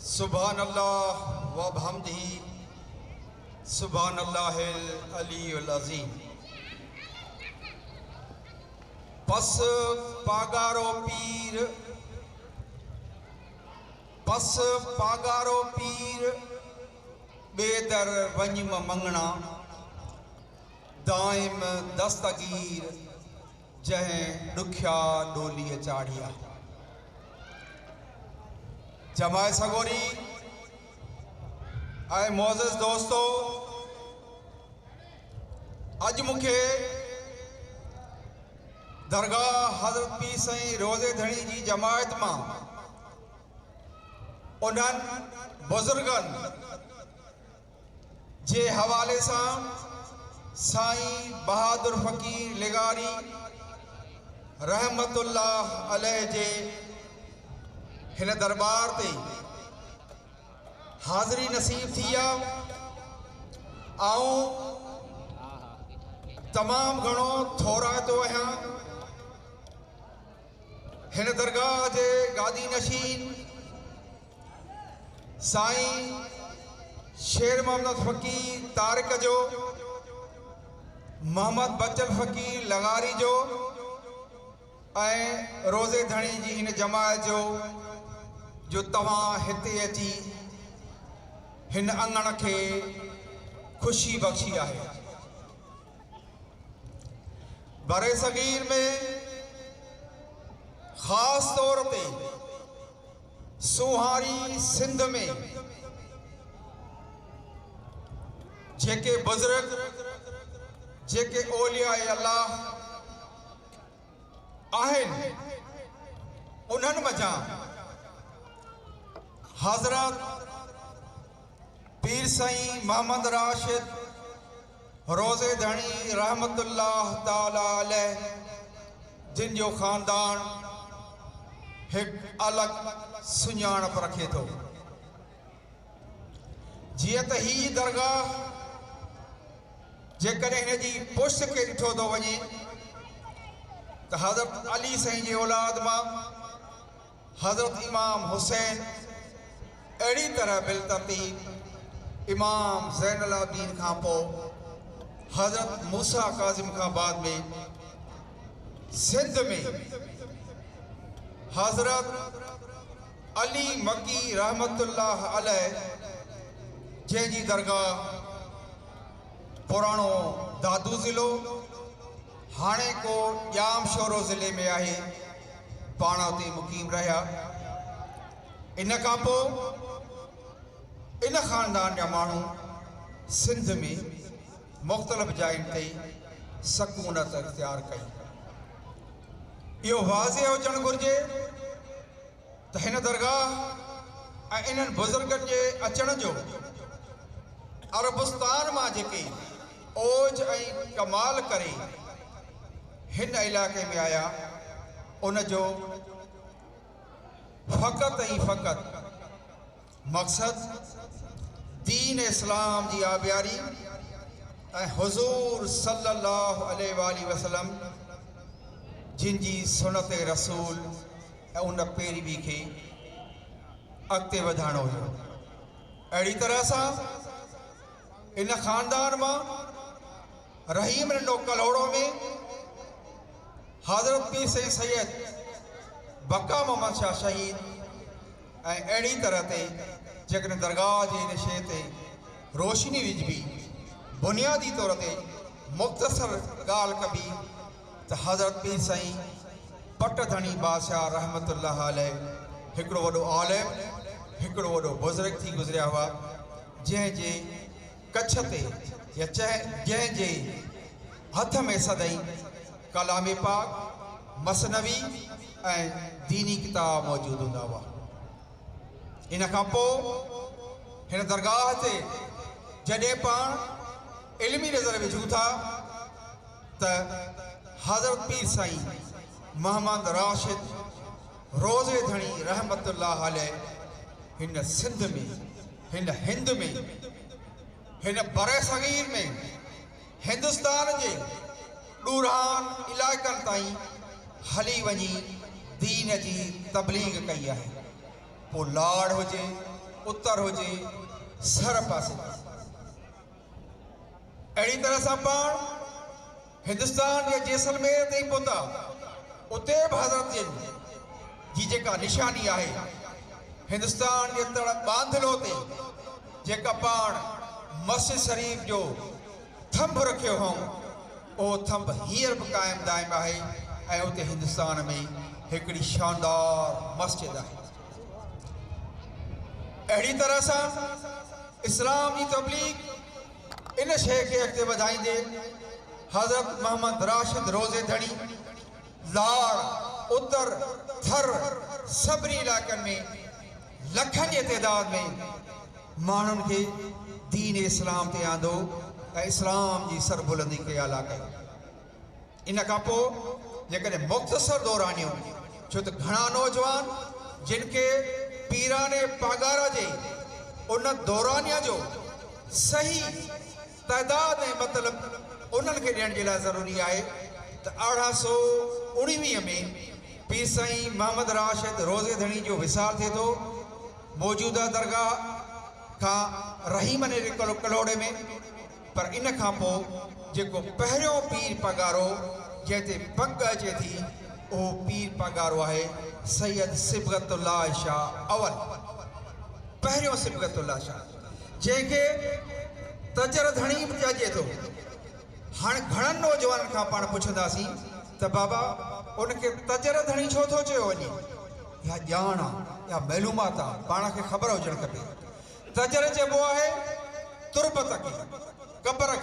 सुभान अल्लाह व बिहम्दिही सुभान अल्लाहिल अलीयुल अज़ीम। पस पागारो पीर बेदर वंजम मंगना दाइम दस्तगीर जहें दुखिया डोली चाढ़िया। जमाए सगोरी आए मोज़िज़ दोस्तों, अज मुखे दरगाह हज़रत पीर साईं रोज़े धणी जी जमायत मां उन्हनि बुजुर्गन जे हवाले सां साईं बहादुर फ़कीर लिगारी रहमतुल्लाह अलैह जे हिन दरबार ते हाज़री नसीब थी आऊं तमाम घणो थोरातो आहियां। हिन दरगाह जे गादी नशीन साईं शेर मोहम्मद फ़कीर तारिक जो, मोहम्मद बचल फ़कीर लगारी जो ऐं रोज़े धणी जी हिन जमायत जो तव्हां हिते अची हिन अंगण खे खुशी बख़्शी आहे। बरे सगीर में ख़ास तौर ते सुहारी सिंध में जेके बुजुर्ग जेके औलिया अल्लाह आहिनि उन्हनि मज़ा हज़रत पीर साईं मोहम्मद राशिद रोज़े धणी रहमतुल्लाह ताला अलैह जिन जो ख़ानदान एक अलग सुञाणप रखे थो। जिए त ही दरगाह जेकॾहिं हिन जी पुष्ट खे ॾिठो थो वञे त हज़रत अली साईं जी औलाद मां हज़रत इमाम हुसैन, अहिड़ी तरह बिलतरतीब इमाम ज़ैनुल आबिदीन खां पोइ हज़रत मूसा काज़िम खां बाद में सिंध में हज़रत अली मकी रहमतुल्लाह अलैह जंहिंजी दरगाह पुराणो दादू ज़िलो हाणे को ॼाम शोरो ज़िले में आहे, पाण उते मुक़ीम रहिया। इन खां पोइ इन ख़ानदान जा माण्हू सिंध में मुख़्तलिफ़ जायुनि ते सकूनत इख्तियार कई। इहो वाज़े हुजणु घुरिजे त हिन दरगाह ऐं इन्हनि बुज़ुर्गनि जे अचण जो अरबस्तान मां जेके ओज ऐं कमाल करे हिन इलाक़े में आया उन जो फ़क़त ऐं फ़क़त मक़सद दीन इस्लाम जी आबियारी ऐं हुज़ूर सल्लल्लाहु अलैहि वसल्लम जिन जी सुन्नत रसूल ऐं उन पैरवी खे अॻिते वधाइणो हुयो। अहिड़ी तरह सां इन ख़ानदान मां रहीम नंढो कलोड़ो में हज़रत पीर साईं सैयद बका मोहम्मद शाह शहीद ऐं अहिड़ी तरह ते जेकॾहिं दरगाह जी हिन शइ ते रोशनी विझबी, बुनियादी तौर ते मुख़्तसर ॻाल्हि कबी त हज़रत पीर साईं पट धणी बादशाह रहमतुल्लाह अलैह हिकिड़ो वॾो आलिम, हिकिड़ो वॾो बुज़ुर्ग थी गुज़रिया हुआ, जंहिंजे कच्छ ते या जंहिंजे हथ में सदाई कलाम पाक, मसनवी ऐं दीनी किताब मौजूदु हूंदा हुआ। इन खां पोइ हिन दरगाह ते जॾहिं पाण इल्मी नज़र विझूं था त हज़रत पीर साईं मोहम्मद राशिद रोज़े धणी रहमतुल्लाह अलैह हिन सिंध में, हिन हिंद में, हिन बरे सगीर में, हिंदुस्तान जे ॾूरान इलाइक़नि ताईं हली वञी दीन जी तबलीग कई आहे। पोइ लाड़ हुजे, उत्तर हुजे सर पासे। अहिड़ी तरह सां पाण हिंदुस्तान जे जैसलमेर ते पहुता, उते बि हज़रत जी जेका निशानी आहे हिंदुस्तान जे तड़ बांधलो ते जेका पाण मस्जिद शरीफ जो थंभ रखियो हुओ, उहो थंभ हींअर बि क़ाइमु दाइमु आहे ऐं उते हिंदुस्तान में हिकिड़ी शानदार मस्जिद आहे। अहिड़ी तरह सां इस्लाम जी तबलीग इन शइ खे अॻिते वधाईंदे हज़रत मोहम्मद राशिद रोज़े धणी लाड़, उत्तर, थर सभिनी इलाइक़नि में लखनि जे तइदाद में माण्हुनि खे दीन इस्लाम ते आंदो ऐं इस्लाम जी सरबुलंदी खे आला कई। इन खां पोइ जेकॾहिं मुख़्तसर दौरानियूं, छो त घणा नौजवान जिन खे पीराने पागारा जे उन दौरानिया जो सही तइदाद ऐं मतिलबु उन्हनि खे ॾियण जे लाइ ज़रूरी आहे त 1819 में पीर साईं मोहम्मद राशिद रोज़े धणी जो विसाल थिए थो मौजूदा दरगाह खां रहीमने कलोड़े में। पर इन खां पोइ जेको पहिरियों पीर पगारो जंहिं ते पग अचे थी, उहो पीर पगारो आहे सैयद सिबगतुल्लाह शाह अवल, पहिरियों सिबगतुल्लाह शाह, जंहिंखे तजर धणी बि चइजे थो। हाणे घणनि नौजवाननि खां पाण पुछंदासीं त बाबा उनखे तजर धणी छो थो चयो वञे, या ॼाण आहे या मालूमात आहे, पाण खे ख़बर हुजणु खपे। तजर चइबो आहे तुरबत खे, क़बर खे,